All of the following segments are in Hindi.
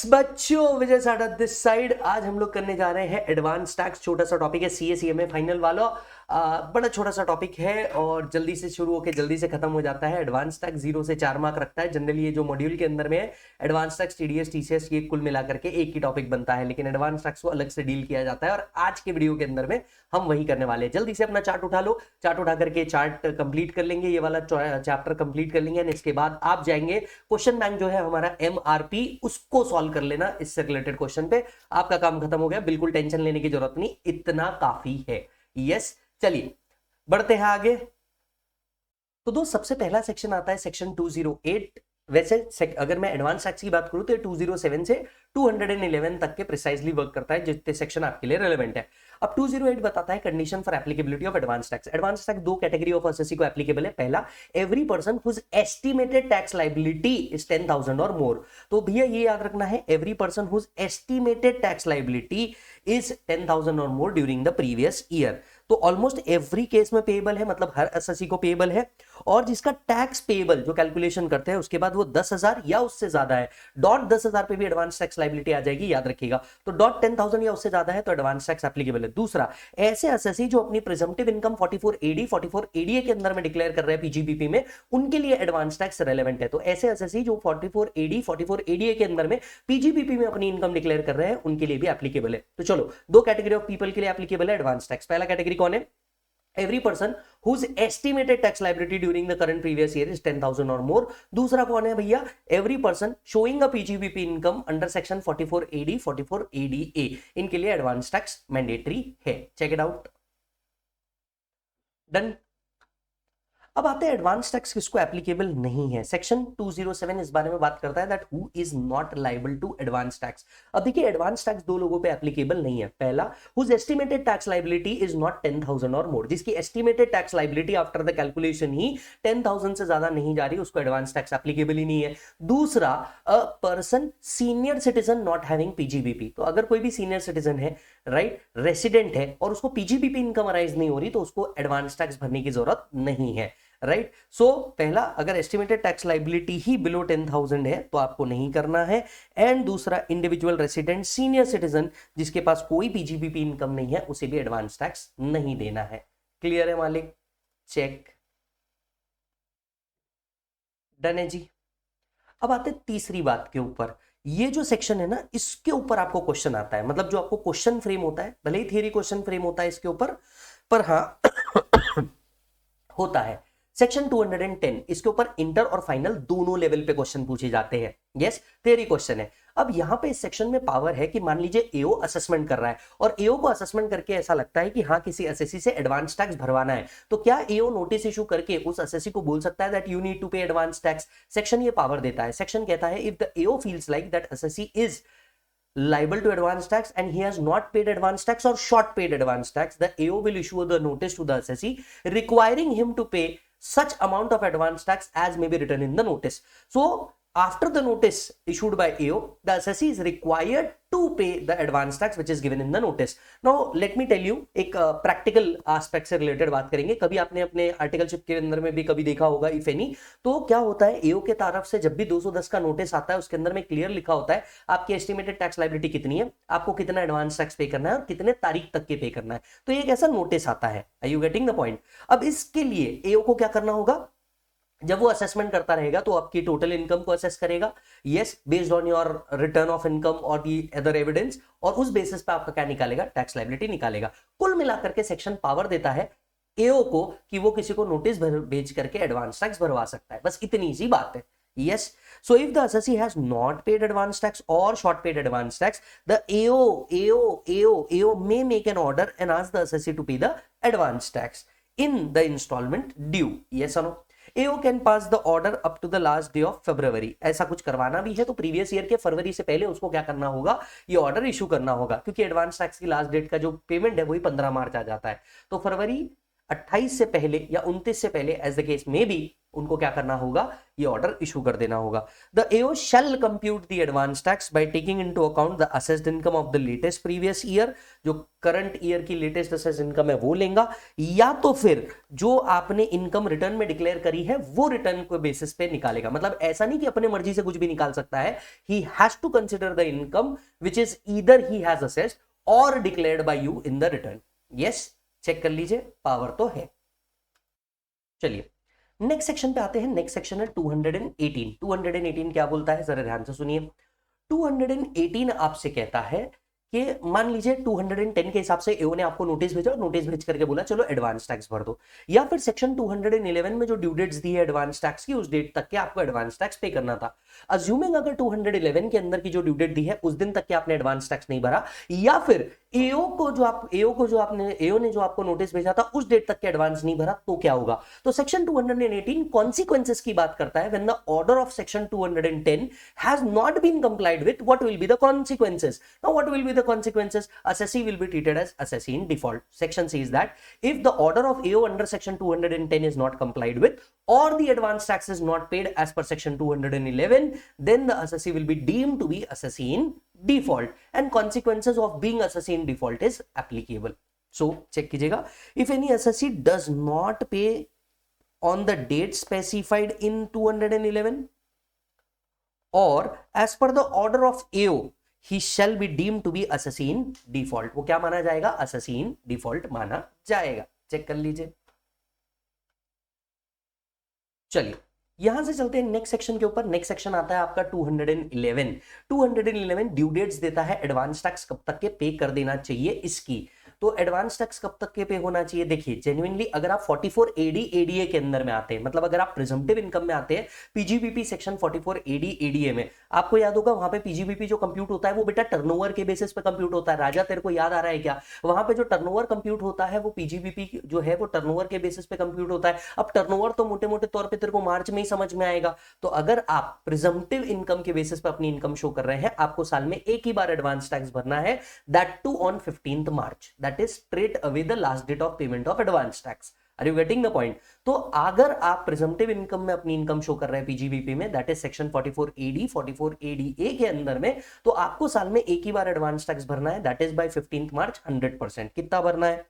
बच्चों, विजय साडा दिस साइड। आज हम लोग करने जा रहे हैं एडवांस टैक्स। छोटा सा टॉपिक है, सीए फाइनल वाला। बड़ा छोटा सा टॉपिक है और जल्दी से शुरू होकर जल्दी से खत्म हो जाता है। एडवांस टैक्स 0 से 4 मार्क रखता है जनरली। ये जो मॉड्यूल के अंदर में है एडवांस टैक्स, टीडीएस, टीसीएस, ये कुल मिला करके एक ही टॉपिक बनता है, लेकिन एडवांस टैक्स को अलग से डील किया जाता है और आज के वीडियो के अंदर में हम वही करने वाले हैं। जल्दी से अपना चार्ट उठा लो, चार्ट उठा करके चार्ट कंप्लीट कर लेंगे, ये वाला चैप्टर कंप्लीट कर लेंगे। इसके बाद आप जाएंगे क्वेश्चन बैंक जो है हमारा एमआरपी, उसको सॉल्व कर लेना। इससे रिलेटेड क्वेश्चन पे आपका काम खत्म हो गया, बिल्कुल टेंशन लेने की जरूरत नहीं, इतना काफी है। यस, चलिए बढ़ते हैं आगे। तो दोस्त सबसे पहला सेक्शन आता है सेक्शन 208। वैसे अगर मैं एडवांस टैक्स की बात करूं तो 207 से 211 तक के प्रिसाइजली वर्क करता है, जितने सेक्शन आपके लिए रेलेवेंट है। अब 208 बताता है condition for applicability of advance tax. Advance tax दो कैटेगरी ऑफ एसएससी को एप्लीकेबल है। पहला, every person whose estimated tax liability is 10,000 or more. तो भैया ये याद रखना है, every person whose estimated tax liability is 10,000 or more during the previous year. तो ऑलमोस्ट एवरी केस में पेएबल है, मतलब हर एसएससी को पेएबल है। और जिसका टैक्स पेएबल जो कैलकुलेशन करते हैं उसके बाद वो 10,000 या उससे ज्यादा है, डॉट 10,000 पे भी एडवांस टैक्स लायबिलिटी आ जाएगी, याद रखिएगा। तो डॉट 10,000 या उससे ज्यादा है तो एडवांस टैक्स एप्लीकेबल है। दूसरा, ऐसे एसएससी जो अपनी प्रिजम्पटिव इनकम 44AD 44ADA के अंदर में डिक्लेयर कर रहे हैं पीजीबीपी में, उनके लिए एडवांस टैक्स रेलेवेंट है। तो ऐसे एसएससी जो 44AD 44ADA के अंदर में पीजीबीपी में अपनी इनकम डिक्लेयर कर रहे हैं उनके लिए भी एप्लीकेबल है। तो चलो, दो कैटेगरी ऑफ पीपल के लिए एप्लीकेबल है एडवांस टैक्स। पहला कैटेगरी कौन है? Every person whose estimated tax liability during the current previous year is 10,000 or more. दूसरा कौन है भैया? Every person showing a PGBP income under section 44AD 44ADA, इनके लिए एडवांस टैक्स मैंडेटरी है। Check it out. डन। अब आते हैं एडवांस टैक्स किसको एप्लीकेबल नहीं है। सेक्शन 207 इस बारे में बात करता है that who is not liable to advance tax. अब देखिए, एडवांस टैक्स दो लोगों पे एप्लीकेबल नहीं है। पहला, whose estimated tax liability is not 10,000 or more, जिसकी estimated tax liability after the calculation ही 10,000 से ज्यादा नहीं जा रही, उसको एडवांस टैक्स एप्लीकेबल ही नहीं है। दूसरा, a person senior citizen not having PGBP. तो अगर कोई भी सीनियर सिटीजन है, राइट, रेसिडेंट है और उसको पीजीबीपी इनकम अराइज नहीं हो रही, तो उसको एडवांस टैक्स भरने की जरूरत नहीं है। राइट, सो पहला, अगर एस्टिमेटेड टैक्स लायबिलिटी ही बिलो 10,000 है तो आपको नहीं करना है। एंड दूसरा, इंडिविजुअल रेसिडेंट सीनियर सिटीजन जिसके पास कोई पीजीबीपी इनकम नहीं है, उसे भी एडवांस टैक्स नहीं देना है। क्लियर है मालिक? चेक। डन है जी। अब आते तीसरी बात के ऊपर। ये जो सेक्शन है ना, इसके ऊपर आपको क्वेश्चन आता है, मतलब जो आपको क्वेश्चन फ्रेम होता है, भले ही थियरी क्वेश्चन फ्रेम होता है इसके ऊपर, पर हाँ होता है। सेक्शन 210, इसके ऊपर इंटर और फाइनल दोनों लेवल पे क्वेश्चन पूछे जाते हैं। यस, थियरी क्वेश्चन है। अब यहां पे इस सेक्शन में पावर है कि मान लीजिए एओ असेसमेंट कर रहा है और एओ को असेसमेंट करके ऐसा लगता है कि हाँ, किसी एसएससी से एडवांस टैक्स भरवाना है, तो क्या एओ नोटिस इशू करके उस एसएससी को बोल सकता है दैट यू नीड टू पे एडवांस टैक्स? सेक्शन ये पावर देता है। सेक्शन कहता है if the AO feels like that SSC is liable to advance tax and he has not paid advance tax or short paid advance tax, the AO will issue the notice to the assessee requiring him to pay such amount of advance tax as may be written in the notice. So after the notice issued by AO, the assessee is required to pay the advance tax which is given in the notice. Now let me tell you, एक practical aspect से related बात करेंगे। कभी आपने अपने आर्टिकलशिप के अंदर में भी कभी देखा होगा इफ एनी, तो क्या होता है, AO के तरफ से जब भी 210 का नोटिस आता है उसके अंदर में क्लियर लिखा होता है आपकी एस्टिमेटेड टैक्स लायबिलिटी कितनी है, आपको कितना एडवांस टैक्स पे करना है और कितने तारीख तक के पे करना है। तो एक ऐसा नोटिस आता है। Are you getting the point? अब इसके लिए AO को क्या करना होगा, जब वो असेसमेंट करता रहेगा तो आपकी टोटल इनकम को असेस करेगा, yes, based on your return of income और दी अदर एविडेंस, और उस बेसिस पे आपका क्या निकालेगा, टैक्स लायबिलिटी निकालेगा। कुल मिलाकर के सेक्शन पावर देता है एओ को कि वो किसी को नोटिस भेज करके एडवांस टैक्स भरवा सकता है। बस इतनी सी बात है। Yes, so if the assessee has not paid advance tax or short paid advance tax, the AO may make an order and ask the assessee to pay the advance tax in the installment due. Yes or no? AO can pass the order up to the last day of February. ऐसा कुछ करवाना भी है तो प्रीवियस ईयर के फरवरी से पहले उसको क्या करना होगा, ये ऑर्डर इशू करना होगा, क्योंकि एडवांस टैक्स की लास्ट डेट का जो पेमेंट है वही 15 मार्च आ जाता है। तो फरवरी 28 से पहले या 29 से पहले एज द केस में बी उनको क्या करना होगा, ये ऑर्डर इशू कर देना होगा। The AO shall compute the advance tax by taking into account the assessed income of the latest previous year, जो करंट ईयर की लेटेस्ट असेस्ड इनकम है वो लेगा, या तो फिर जो आपने इनकम रिटर्न में डिक्लेयर करी है वो रिटर्न के बेसिस पे निकालेगा। मतलब ऐसा नहीं कि अपने मर्जी से कुछ भी निकाल सकता है, he has to consider the income which is either he has assessed or declared by you in the return. Yes, check कर लीजिए, पावर तो है। चलिए नेक्स्ट सेक्शन पे आते हैं। नेक्स्ट सेक्शन है 218। 218 क्या बोलता है, जरा ध्यान से सुनिए। 218 आपसे कहता है कि मान लीजिए 210 के हिसाब से एओ ने आपको नोटिस भेजा और नोटिस भेज करके बोला चलो एडवांस टैक्स भर दो, या फिर सेक्शन 211 में जो ड्यू डेट्स दी है एडवांस टैक्स की उस डेट तक के आपको एडवांस टैक्स पे करना था। अज्यूमिंग अगर 211 के अंदर की जो ड्यू डेट दी है उस दिन तक के आपने एडवांस टैक्स नहीं भरा, या फिर एओ ने जो आपको नोटिस भेजा था उस डेट तक के एडवांस नहीं भरा, तो क्या होगा। तो सेक्शन 218 कॉन्सिक्वेंसेस की बात करता है। When the order of section 210 has not been complied with, what will be the consequences. Now what will be the consequences? Assessee will be treated as assessee in default. Section says that if the order of AO under section 210 is not complied with or the advance tax is not paid as per section 211, then the assessee will be deemed to be assessee in default and consequences of being assessee in default is applicable. So check कीजिएगा, if any assessee does not pay on the date specified in 211 or as per the order of AO, he shall be deemed to be assessee in default. वो क्या माना जाएगा, assessee in default माना जाएगा। चेक कर लीजिए। चलिए यहां से चलते हैं नेक्स्ट सेक्शन के ऊपर। नेक्स्ट सेक्शन आता है आपका 211। 211 ड्यू डेट्स देता है एडवांस टैक्स कब तक के पे कर देना चाहिए इसकी। तो एडवांस टैक्स कब तक के पे होना चाहिए, देखिए जेन्युइनली अगर आप 44 एडी एडीए के अंदर में आते हैं, मतलब अगर आप प्रिजम्पटिव इनकम में आते हैं पीजीबीपी सेक्शन 44 एडी एडीए में, आपको याद होगा वहां पे पीजीबीपी जो कंप्यूट होता है वो बेटा टर्नओवर के बेसिस पे कंप्यूट होता है। राजा तेरे को याद आ रहा है क्या, वहां पे जो टर्नओवर कंप्यूट होता है वो पीजीबीपी जो है वो टर्नओवर के बेसिस पे कंप्यूट होता है। अब टर्नओवर तो मोटे मोटे तौर पे तेरे को मार्च में ही समझ में आएगा। तो अगर आप प्रिजम्पटिव इनकम के बेसिस पे अपनी इनकम शो कर रहे हैं, आपको साल में एक ही बार एडवांस टैक्स भरना है, that too on 15th March, that is straight away the last date of payment of advance tax. Are you getting the point. तो अगर आप प्रिजम्पटिव इनकम में अपनी इनकम शो कर रहे हैं पीजीबीपी में, that is section 44 AD 44 ADA के अंदर में, तो आपको साल में एक ही बार एडवांस टैक्स भरना है, दैट इज बाय 15th मार्च 100%। कितना भरना है,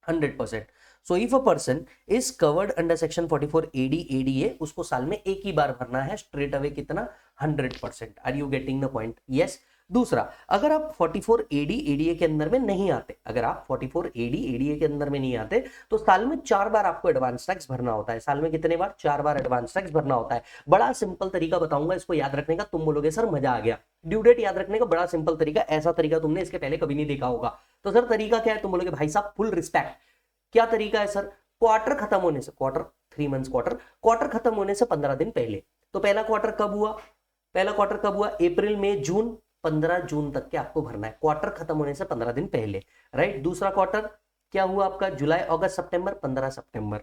100%। So if a person is covered under section 44 AD ADA, उसको साल में एक ही बार भरना है, स्ट्रेट अवे कितना, 100%। Are you getting the point. Yes. दूसरा, अगर आप 44 AD ADA के अंदर में नहीं आते, अगर आप 44 AD ADA के अंदर में नहीं आते, तो साल में 4 बार आपको एडवांस टैक्स भरना होता है। साल में कितने बार, 4 बार एडवांस टैक्स भरना होता है। बड़ा सिंपल तरीका बताऊंगा इसको याद रखने का, तुम बोलोगे सर मजा आ गया। ड्यू डेट याद रखने का बड़ा सिंपल तरीका, ऐसा तरीका तुमने इसके पहले कभी नहीं देखा होगा। तो सर तरीका क्या है, तुम बोलोगे भाई साहब फुल रिस्पेक्ट, क्या तरीका है सर, क्वार्टर खत्म होने से, क्वार्टर 3 मंथ्स क्वार्टर खत्म होने से 15 दिन पहले। तो पहला क्वार्टर कब हुआ, पहला क्वार्टर कब हुआ, अप्रैल मई जून, 15 जून तक के आपको भरना है, क्वार्टर खत्म होने से 15 दिन पहले, राइट। दूसरा क्वार्टर क्या हुआ आपका, जुलाई अगस्त सितंबर, 15 सितंबर।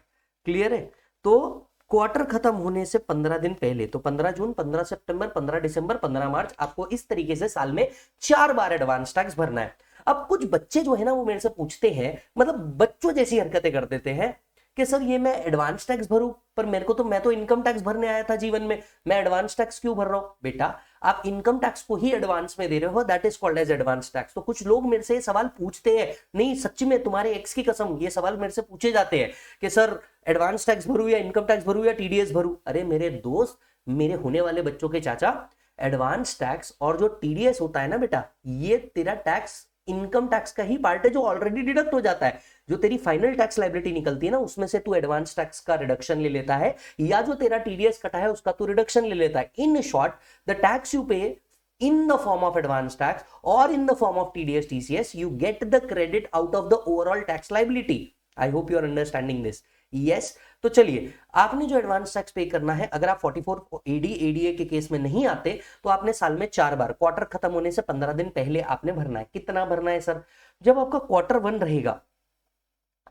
क्लियर है। तो क्वार्टर खत्म होने से 15 दिन पहले, तो 15 जून, 15 सितंबर, 15 दिसंबर, 15 मार्च, आपको इस तरीके से साल में 4 बार एडवांस टैक्स भरना है। अब कुछ बच्चे जो है ना वो मेरे से पूछते हैं, मतलब बच्चों जैसी हरकतें कर देते हैं कि सर ये मैं एडवांस टैक्स भरूं, पर मैं तो इनकम टैक्स भरने आया था जीवन में, मैं एडवांस टैक्स क्यों भर रहा हूं। बेटा आप इनकम टैक्स को ही एडवांस में दे रहे हो, that is called as advance tax. तो कुछ लोग मेरे से ये सवाल पूछते हैं, नहीं सच्ची में तुम्हारे एक्स की कसम, ये सवाल मेरे से पूछे जाते हैं कि सर एडवांस टैक्स भरूं या इनकम टैक्स भरूं या टीडीएस भरूं। अरे मेरे दोस्त, मेरे होने वाले बच्चों के चाचा, एडवांस टैक्स और जो टीडीएस होता है ना बेटा, ये तेरा टैक्स इनकम टैक्स का ही पार्ट है जो ऑलरेडी डिडक्ट हो जाता है। जो तेरी फाइनल टैक्स लायबिलिटी निकलती है ना, उसमें से तू एडवांस टैक्स का रिडक्शन ले लेता है, या जो तेरा टीडीएस कटा है उसका तू रिडक्शन ले लेता है। In short, the tax you पे in the form of advance tax or in the form of TDS TCS, you get the credit out of the overall tax liability. I hope you are understanding this. Yes. तो चलिए, आपने जो एडवांस टैक्स पे करना है, अगर आप 44 एडी एडीए के केस में नहीं आते तो आपने साल में 4 बार, क्वार्टर खत्म होने से 15 दिन पहले आपने भरना है। कितना भरना है सर, जब आपका क्वार्टर 1 रहेगा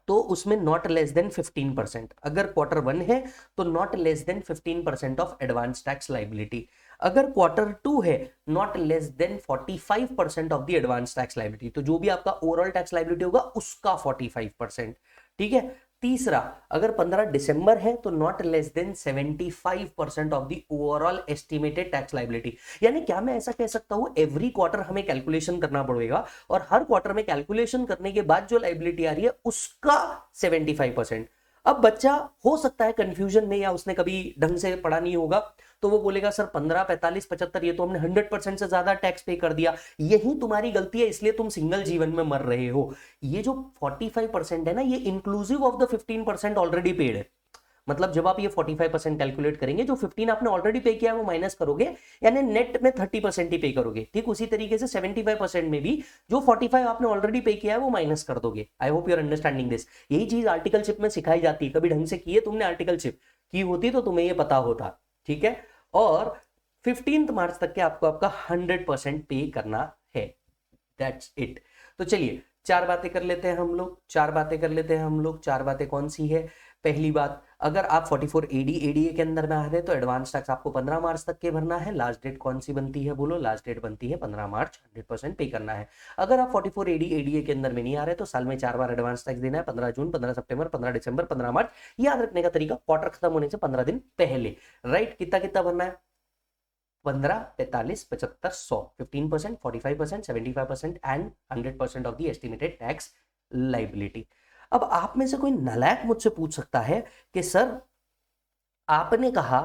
तो उसमें नॉट लेस देन 15%, अगर क्वार्टर 1 है तो not less than 15% of advance tax liability. अगर क्वार्टर 2 है, not less than 45% of the advance tax liability. तो जो भी आपका ओवरऑल टैक्स लायबिलिटी होगा उसका 45%। ठीक है। तीसरा, अगर 15 दिसंबर है तो not less than 75% of the overall estimated tax liability. यानी क्या मैं ऐसा कह सकता हूं एवरी क्वार्टर हमें कैलकुलेशन करना पड़ेगा और हर क्वार्टर में कैलकुलेशन करने के बाद जो लाइबिलिटी आ रही है उसका 75%। अब बच्चा हो सकता है कंफ्यूजन में, या उसने कभी ढंग से पढ़ा नहीं होगा, तो वो बोलेगा सर 15, 45, 75 ये तो हमने 100% से ज्यादा टैक्स पे कर दिया, यही तुम्हारी गलती है, इसलिए तुम सिंगल जीवन में मर रहे हो। ये जो 45% है ना, ये inclusive of the 15% already paid है। मतलब जब आप ये 45% कैलकुलेट करेंगे, जो 15 आपने ऑलरेडी पे किया है वो माइनस करोगे, यानी नेट में 30% ही पे करोगे। ठीक उसी तरीके से 75% में भी जो 45 आपने ऑलरेडी पे किया है वो माइनस कर दोगे। I hope you are understanding this. यही चीज आर्टिकलशिप में सिखाई जाती है, कभी ढंग से की है तुमने आर्टिकलशिप की होती तो तुम्हें ये पता होता। ठीक है, और 15 मार्च तक के आपको आपका 100% पे करना है। That's it. तो चलिए चार बातें कर लेते हैं हम लोग, चार बातें कौन सी है? पहली बात, अगर आप 44 एडीए के अंदर में आ रहे हैं तो एडवांस टैक्स आपको 15 मार्च तक के भरना है। लास्ट डेट कौन सी बनती है बोलो? लास्ट डेट बनती है 15 मार्च, 100% पे करना है। अगर आप 44 एडीए के अंदर में नहीं आ रहे तो साल में 4 बार एडवांस टैक्स देना है, 15 जून, 15 सितंबर, 15 दिसंबर, 15 मार्च। याद रखने का तरीका, क्वार्टर खत्म होने से 15 दिन पहले। राइट, कितना कितना भरना है? 15, 45, 75, 100, 15%, 45%, 75% and 100% of the estimated tax liability. अब आप में से कोई नालायक मुझसे पूछ सकता है कि सर आपने कहा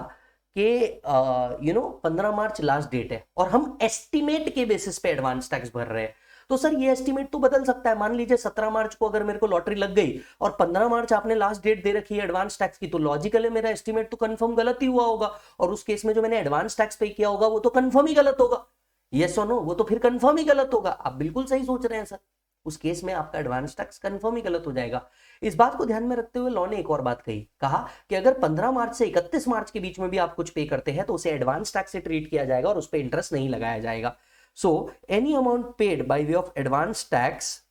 कि 15 मार्च लास्ट डेट है और हम एस्टिमेट के बेसिस पे एडवांस टैक्स भर रहे हैं, तो सर ये एस्टिमेट तो बदल सकता है। मान लीजिए 17 मार्च को अगर मेरे को लॉटरी लग गई और 15 मार्च आपने लास्ट डेट दे रखी है एडवांस टैक्स की, तो लॉजिकल है मेरा एस्टिमेट तो कंफर्म गलत ही हुआ होगा, और उस केस में जो मैंने एडवांस टैक्स पे किया होगा वो तो कंफर्म ही गलत होगा। यस और नो? वो तो फिर कंफर्म ही गलत होगा। आप बिल्कुल सही सोच रहे हैं सर, उस केस में आपका एडवांस टैक्स कंफर्म ही गलत हो जाएगा। इस बात को ध्यान में रखते हुए लॉ ने एक और बात कही, कहा कि अगर 15 मार्च से 31 मार्च के बीच में भी आप कुछ पे करते हैं तो उसे एडवांस टैक्स से ट्रीट किया जाएगा और उस पर इंटरेस्ट नहीं लगाया जाएगा। So any amount paid by way of advance tax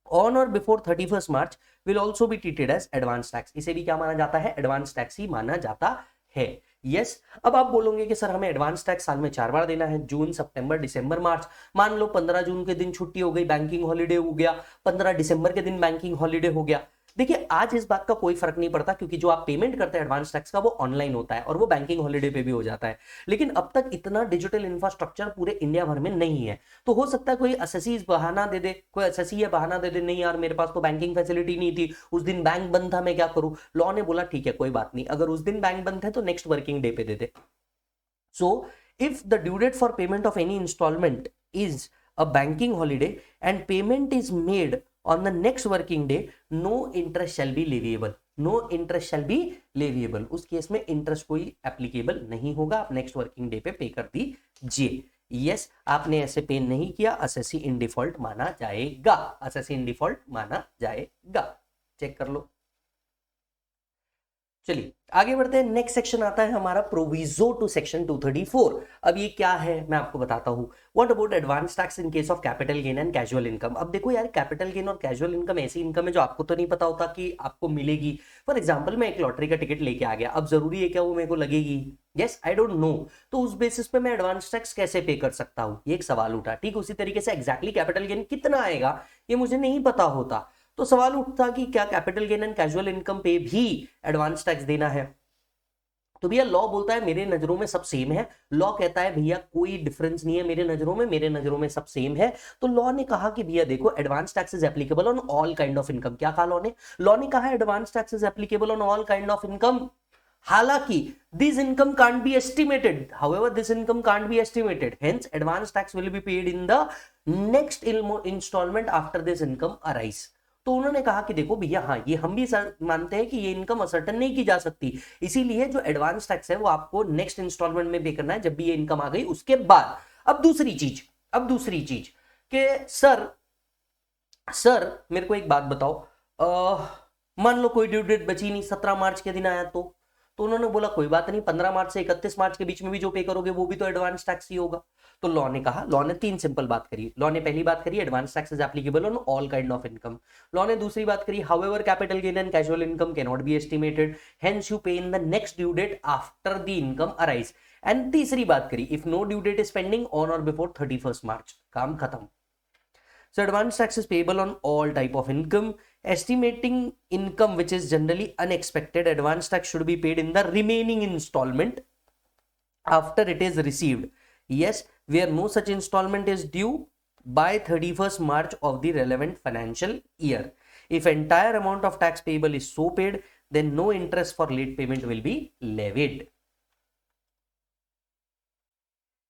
on or before 31 March will also be treated as advance tax. इसे भी क्या माना जाता है? एडवांस टैक्स ही माना जाता है। यस अब आप बोलोगे कि सर हमें एडवांस टैक्स साल में 4 बार देना है, जून, सितंबर, दिसंबर, मार्च। मान लो 15 जून के दिन छुट्टी हो गई, बैंकिंग हॉलीडे हो गया, 15 दिसंबर के दिन बैंकिंग हॉलीडे हो गया। देखिए आज इस बात का कोई फर्क नहीं पड़ता, क्योंकि जो आप पेमेंट करते हैं एडवांस टैक्स का वो ऑनलाइन होता है और वो बैंकिंग हॉलीडे पे भी हो जाता है। लेकिन अब तक इतना डिजिटल इंफ्रास्ट्रक्चर पूरे इंडिया भर में नहीं है, तो हो सकता है कोई एसएससी बहाना दे दे, कोई एसएससी या बहाना दे दे, नहीं यार मेरे पास तो बैंकिंग फैसिलिटी नहीं थी, उस दिन बैंक बंद था, मैं क्या करूं? लॉ ने बोला ठीक है कोई बात नहीं, अगर उस दिन बैंक बंद है तो नेक्स्ट वर्किंग डे पे दे दे। So, if the due date for payment of any installment is a banking holiday and payment is made on the next working day, no interest shall be leviable. No interest shall be leviable. उस केस में इंटरेस्ट कोई एप्लीकेबल नहीं होगा, आप नेक्स्ट वर्किंग डे पे पे कर दीजिए। यस आपने ऐसे पे नहीं किया, एसएससी इन डिफॉल्ट माना जाएगा, एसएससी इन डिफॉल्ट माना जाएगा। चेक कर लो। चलिए आगे बढ़ते हैं। नेक्स्ट सेक्शन आता है हमारा प्रोविजो टू सेक्शन 234। अब ये क्या है मैं आपको बताता हूं। What about advance tax in case of capital gain and casual income. अब देखो यार, कैपिटल गेन और कैजुअल इनकम ऐसी इनकम है जो आपको तो नहीं पता होता कि आपको मिलेगी। फॉर एग्जाम्पल मैं एक लॉटरी का टिकट लेके आ गया, अब जरूरी है क्या वो मेरे को लगेगी? यस आई डोंट नो, तो उस बेसिस पे मैं एडवांस टैक्स कैसे पे कर सकता हूं, ये एक सवाल उठा। ठीक उसी तरीके से एग्जैक्टली कैपिटल गेन कितना आएगा ये मुझे नहीं पता होता, तो सवाल उठता कि क्या capital gain and casual income पे भी एडवांस टैक्स देना है? तो भैया लॉ बोलता है मेरे नजरों में सब सेम है। लॉ कहता है भैया कोई डिफरेंस नहीं है मेरे नजरों में सब सेम है। तो लॉ ने कहा कि भैया देखो advance tax is applicable on all kind of income. क्या कहा लॉ ने? लॉ ने कहा advance tax is applicable on all kind of income. हालांकि this income can't be estimated, however this income can't be estimated, hence advance tax will be paid in the next installment after this income arise। तो उन्होंने कहा कि देखो भैया हाँ ये हम भी मानते हैं कि ये इनकम असर्टन नहीं की जा सकती, इसीलिए जो एडवांस टैक्स है वो आपको नेक्स्ट इंस्टॉलमेंट में पे करना है जब भी ये इनकम आ गई उसके बाद। अब दूसरी चीज कि सर मेरे को एक बात बताओ, मान लो कोई ड्यू डेट बची नहीं, 17 मार्च के दिन आया तो उन्होंने बोला कोई बात नहीं, 15 मार्च से 31 मार्च के बीच में भी जो पे करोगे वो भी तो एडवांस टैक्स ही होगा। तो लॉ ने कहा, लॉ ने 3 सिंपल बात करी। लॉ ने पहली बात करी advance tax is applicable on all kind of income. Law ने दूसरी बात करी however capital gain and casual income can not be estimated, hence you pay in the next due date after the income arise. And तीसरी बात करी if no due date is pending on or before 31 March, काम खत्म। So advance tax is payable on all type of income estimating income which is generally unexpected, advance tax should be paid in the remaining installment after it is received. Yes, where no such installment is due by 31st March of the relevant financial year. If entire amount of tax payable is so paid, then no interest for late payment will be levied.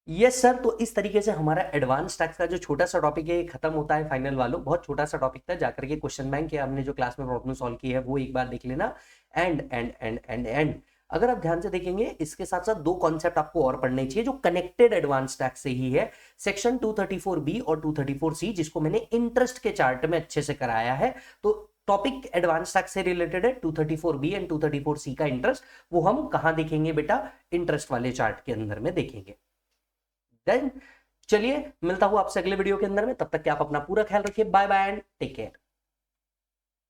Yes sir, तो इस तरीके से हमारा एडवांस टैक्स का जो छोटा सा टॉपिक है खत्म होता है फाइनल वालों। बहुत छोटा सा टॉपिक था, जाकर के क्वेश्चन बैंक या हमने जो क्लास में प्रॉब्लम सॉल्व की है वो एक बार देख लेना। एंड अगर आप ध्यान से देखेंगे इसके साथ साथ दो कॉन्सेप्ट आपको और पढ़ने चाहिए जो कनेक्टेड एडवांस टैक्स से ही है, सेक्शन 234B और 234C, जिसको मैंने इंटरेस्ट के चार्ट में अच्छे से कराया है। तो टॉपिक एडवांस टैक्स से रिलेटेड है, 234B एंड 234C का इंटरेस्ट, वो हम कहां देखेंगे बेटा, इंटरेस्ट वाले चार्ट के अंदर में देखेंगे। देन चलिए मिलता हूं आपसे अगले वीडियो के अंदर में, तब तक के आप अपना पूरा ख्याल रखिए। Bye bye and take care.